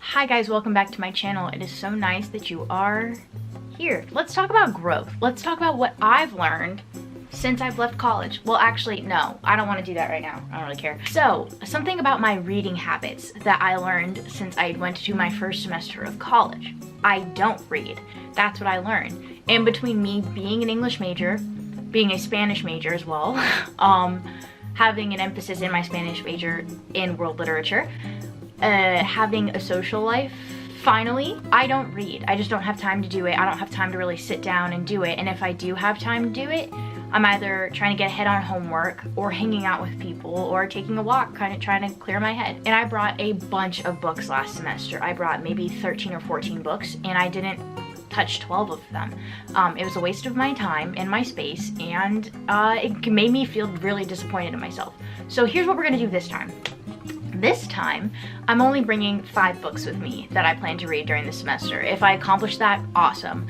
Hi guys, welcome back to my channel. It is so nice that you are here. Let's talk about growth. Let's talk about what I've learned since I've left college. Well, actually, no, I don't want to do that right now. I don't really care. So, something about my reading habits that I learned since I went to my first semester of college. I don't read. That's what I learned. In between me being an English major, being a Spanish major as well, having an emphasis in my Spanish major in world literature, having a social life, finally, I don't read. I just don't have time to do it. I don't have time to really sit down and do it. And if I do have time to do it, I'm either trying to get ahead on homework or hanging out with people or taking a walk, kind of trying to clear my head. And I brought a bunch of books last semester. I brought maybe 13 or 14 books and I didn't touch 12 of them. It was a waste of my time and my space, and it made me feel really disappointed in myself. So here's what we're gonna do this time. This time, I'm only bringing 5 books with me that I plan to read during the semester. If I accomplish that, awesome.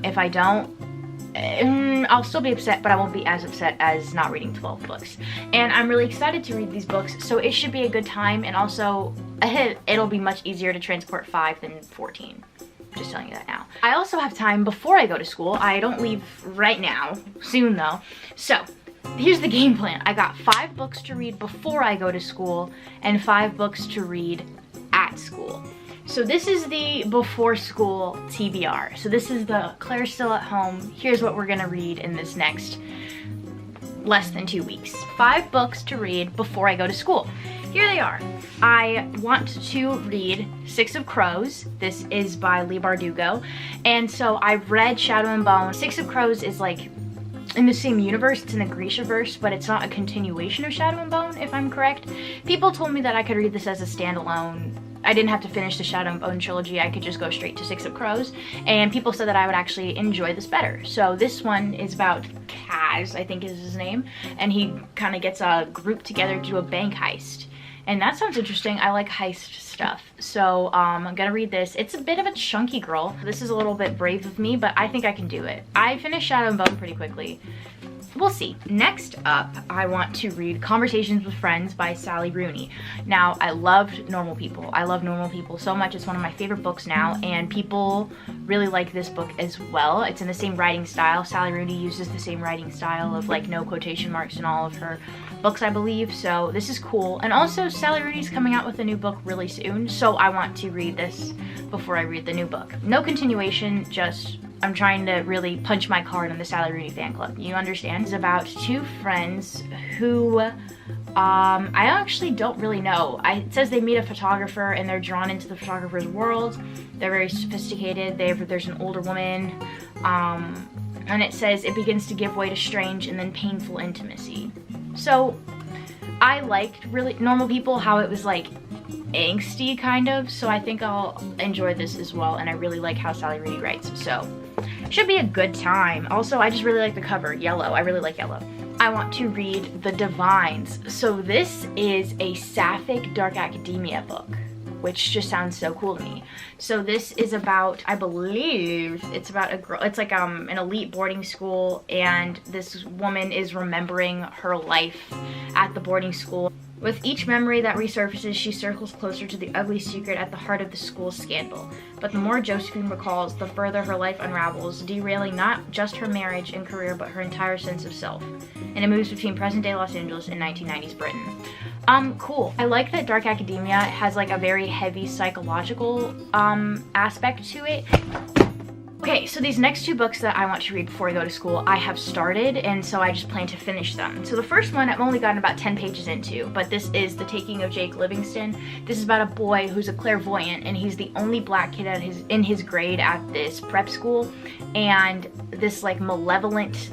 If I don't, I'll still be upset, but I won't be as upset as not reading 12 books. And I'm really excited to read these books, so it should be a good time, and also, it'll be much easier to transport 5 than 14. Just telling you that now. I also have time before I go to school. I don't leave right now, soon though. So, here's the game plan. I got 5 books to read before I go to school and 5 books to read at school. So this is the before school TBR. So this is the Claire's still at home. Here's what we're gonna read in this next less than 2 weeks. 5 books to read before I go to school. Here they are. I want to read Six of Crows. This is by Leigh Bardugo. And so I've read Shadow and Bone. Six of Crows is like in the same universe. It's in the Grishaverse, but it's not a continuation of Shadow and Bone, if I'm correct. People told me that I could read this as a standalone. I didn't have to finish the Shadow and Bone trilogy. I could just go straight to Six of Crows. And people said that I would actually enjoy this better. So this one is about Kaz, I think is his name. And he kind of gets a group together to do a bank heist. And that sounds interesting. I like heist stuff. So I'm gonna read this. It's a bit of a chunky girl. This is a little bit brave of me, but I think I can do it. I finished Shadow and Bone pretty quickly. We'll see. Next up, I want to read Conversations with Friends by Sally Rooney. Now, I loved Normal People. I love Normal People so much. It's one of my favorite books now, and people really like this book as well. It's in the same writing style. Sally Rooney uses the same writing style of like no quotation marks in all of her books, I believe, so this is cool. And also, Sally Rooney's coming out with a new book really soon, so I want to read this before I read the new book. No continuation, just I'm trying to really punch my card in the Sally Rooney fan club. You understand? It's about 2 friends who I actually don't really know. It says they meet a photographer and they're drawn into the photographer's world. They're very sophisticated. There's an older woman. And it says it begins to give way to strange and then painful intimacy. So I liked really Normal People, how it was like angsty kind of, so I think I'll enjoy this as well, and I really like how Sally Rooney writes, so should be a good time. Also, I just really like the cover, yellow. I really like yellow. I want to read The Divines. So this is a sapphic dark academia book, which just sounds so cool to me. So this is about, I believe, it's about a girl, it's like an elite boarding school, and this woman is remembering her life at the boarding school. With each memory that resurfaces, she circles closer to the ugly secret at the heart of the school's scandal. But the more Josephine recalls, the further her life unravels, derailing not just her marriage and career, but her entire sense of self. And it moves between present-day Los Angeles and 1990s Britain. Cool. I like that dark academia has like a very heavy psychological aspect to it. Okay, so these next 2 books that I want to read before I go to school, I have started, and so I just plan to finish them. So the first one I've only gotten about 10 pages into, but this is The Taking of Jake Livingston. This is about a boy who's a clairvoyant, and he's the only black kid in his grade at this prep school, and this like malevolent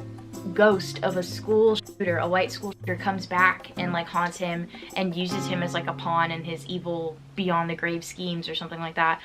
ghost of a school shooter, a white school shooter, comes back and like haunts him and uses him as like a pawn in his evil beyond the grave schemes or something like that.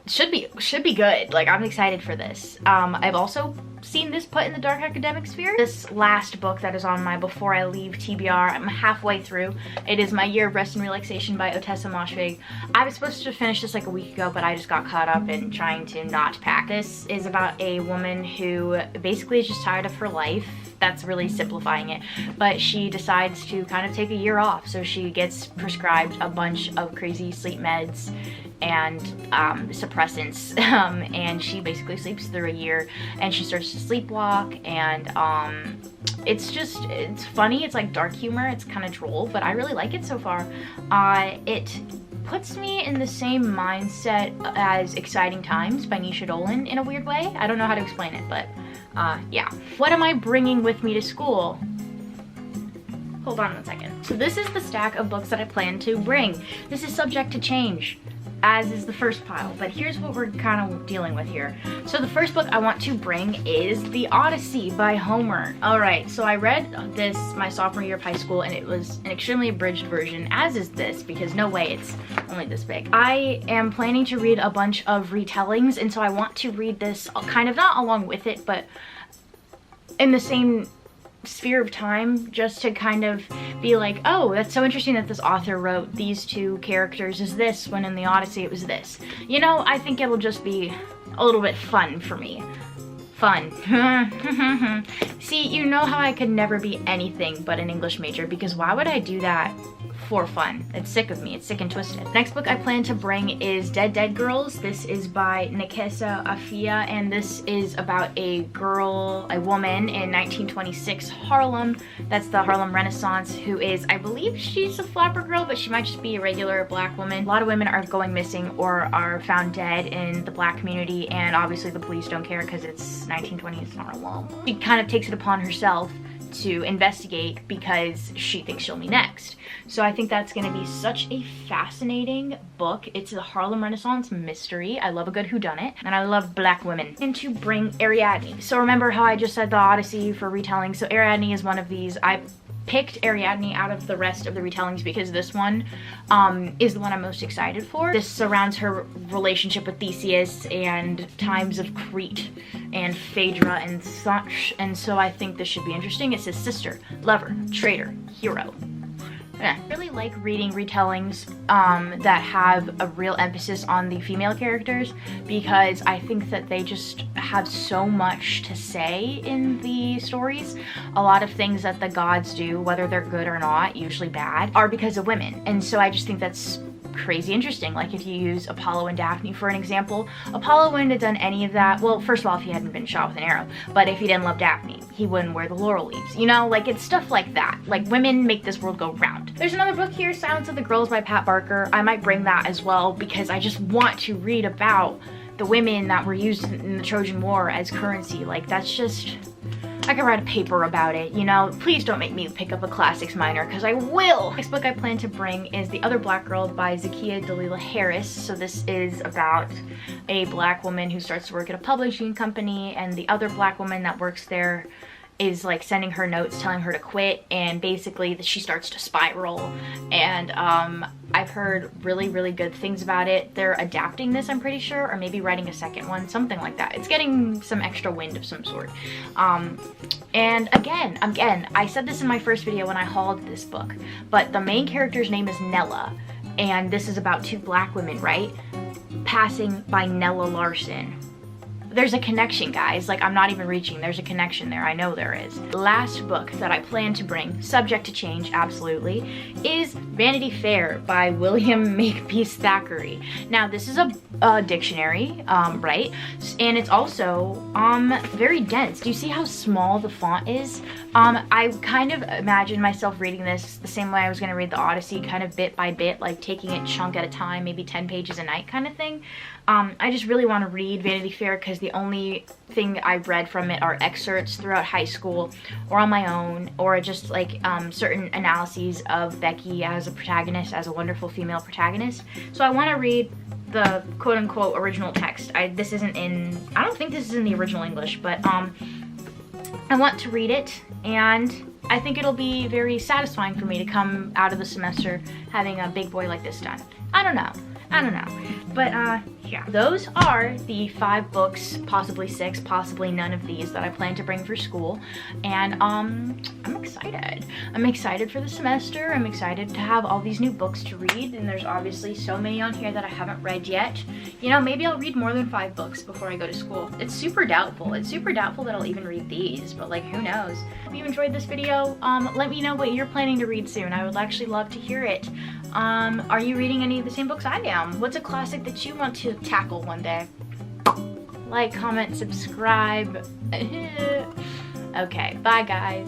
should be good. Like, I'm excited for this. I've also seen this put in the dark academic sphere. This last book that is on my before I leave TBR, I'm halfway through. It is My Year of Rest and Relaxation by Otessa Moshfegh. I was supposed to finish this like a week ago, but I just got caught up in trying to not pack. This is about a woman who basically is just tired of her life. That's really simplifying it, but she decides to kind of take a year off. So she gets prescribed a bunch of crazy sleep meds and suppressants, and she basically sleeps through a year, and she starts to sleepwalk, and it's funny. It's like dark humor. It's kind of droll, but I really like it so far. It puts me in the same mindset as Exciting Times by Nisha Dolan in a weird way. I don't know how to explain it, but yeah. What am I bringing with me to school? Hold on one second. So this is the stack of books that I plan to bring. This is subject to change, as is the first pile, but here's what we're kind of dealing with here. So the first book I want to bring is The Odyssey by Homer. Alright, so I read this my sophomore year of high school, and it was an extremely abridged version, as is this, because no way it's only this big. I am planning to read a bunch of retellings, and so I want to read this kind of not along with it, but in the same sphere of time, just to kind of be like, oh, that's so interesting that this author wrote these two characters as this, when in the Odyssey it was this. You know, I think it'll just be a little bit fun for me. Fun. See, you know how I could never be anything but an English major, because why would I do that for fun? It's sick of me. It's sick and twisted. Next book I plan to bring is Dead Dead Girls. This is by Nekesa Afia, and this is about a woman in 1926 Harlem. That's the Harlem Renaissance, who is, I believe she's a flapper girl, but she might just be a regular black woman. A lot of women are going missing or are found dead in the black community, and obviously the police don't care because it's 1920, it's not Harlem. She kind of takes it upon herself to investigate because she thinks she'll be next. So I think that's going to be such a fascinating book. It's a Harlem Renaissance mystery. I love a good whodunit, and I love black women. And to bring Ariadne. So remember how I just said the Odyssey for retelling? So Ariadne is one of these. I picked Ariadne out of the rest of the retellings because this one is the one I'm most excited for. This surrounds her relationship with Theseus and times of Crete and Phaedra and such, and so I think this should be interesting. It says sister, lover, traitor, hero. I really like reading retellings that have a real emphasis on the female characters, because I think that they just have so much to say in the stories. A lot of things that the gods do, whether they're good or not, usually bad, are because of women, and so I just think that's crazy interesting. Like if you use Apollo and Daphne for an example, Apollo wouldn't have done any of that. Well, first of all, if he hadn't been shot with an arrow, but if he didn't love Daphne, he wouldn't wear the laurel leaves. You know, like it's stuff like that. Like women make this world go round. There's another book here, Silence of the Girls by Pat Barker. I might bring that as well because I just want to read about the women that were used in the Trojan War as currency. Like that's just, I could write a paper about it, you know? Please don't make me pick up a classics minor, because I will! Next book I plan to bring is The Other Black Girl by Zakiya Dalila Harris. So this is about a black woman who starts to work at a publishing company, and the other black woman that works there is like sending her notes telling her to quit, and basically she starts to spiral, and I've heard really good things about it. They're adapting this, I'm pretty sure, or maybe writing a second one, something like that. It's getting some extra wind of some sort. And again, I said this in my first video when I hauled this book, but the main character's name is Nella, and this is about two black women, right? Passing by Nella Larson. There's a connection, guys. Like, I'm not even reaching. There's a connection there. I know there is. Last book that I plan to bring, subject to change, absolutely, is Vanity Fair by William Makepeace Thackeray. Now, this is a dictionary, right? And it's also very dense. Do you see how small the font is? I kind of imagine myself reading this the same way I was going to read the Odyssey, kind of bit by bit, like taking it chunk at a time, maybe 10 pages a night kind of thing. I just really want to read Vanity Fair because the only thing I've read from it are excerpts throughout high school or on my own, or just like certain analyses of Becky as a protagonist, as a wonderful female protagonist. So I want to read the quote-unquote original text. This isn't in, I don't think this is in the original English, but I want to read it, and I think it'll be very satisfying for me to come out of the semester having a big boy like this done. I don't know. But yeah, those are the 5 books, possibly 6, possibly none of these that I plan to bring for school. And I'm excited. I'm excited for the semester. I'm excited to have all these new books to read, and there's obviously so many on here that I haven't read yet. You know, maybe I'll read more than 5 books before I go to school. It's super doubtful. It's super doubtful that I'll even read these, but like, who knows? If you enjoyed this video, let me know what you're planning to read soon. I would actually love to hear it. Are you reading any of the same books I am? What's a classic that you want to tackle one day? Like, comment, subscribe. Okay, bye guys.